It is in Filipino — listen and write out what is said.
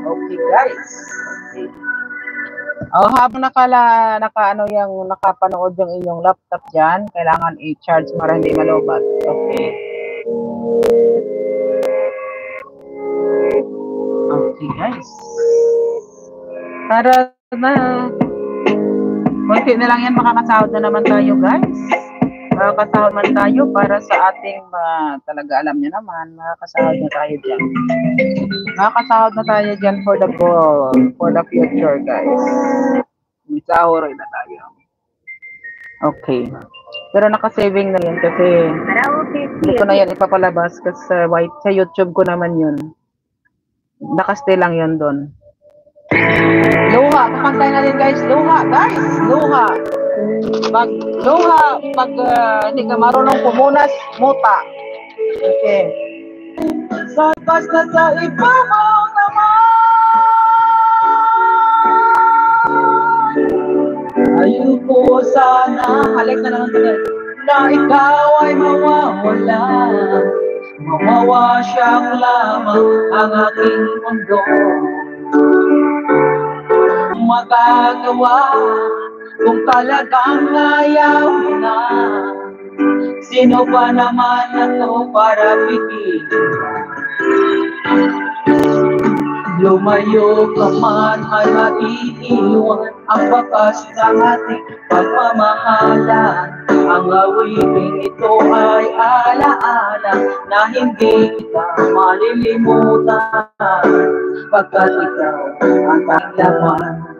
Okay, guys. Okay. Oh, habang naka yung nakapanood yung inyong laptop diyan, kailangan i-charge para hindi malobat. Okay. Okay, guys. Para na konti na lang yan, makakasahod na naman tayo, guys. Makakasahod man tayo para sa ating talaga alam niyo naman, makakasahod na tayo dyan. Makakasahod na tayo dyan for the goal, for the future, guys. May sahod na tayo. Okay. Pero naka-saving na yun kasi hindi ko na yan ipapalabas kasi sa YouTube ko naman yun. Nakastay lang yun doon. Luha, kapantay natin guys. Luha, guys. Luha. Pag hindi ka marunong pumunas, muta. Okay. Sakas na sa iba mo naman. Ayoko sana, halik na naman guys, na ikaw ay mawawala. Mawawa siyang lamang ang aking mundo. Magagawa kung talagang ayaw mo na. Sino ba naman ako para pigilin? Lumayo ka man ay maiiwan ang bakas ng ating pagmamahalan. Ang awiting ito ay alaala na hindi kita malilimutan, pagkat ikaw ang tanging laman.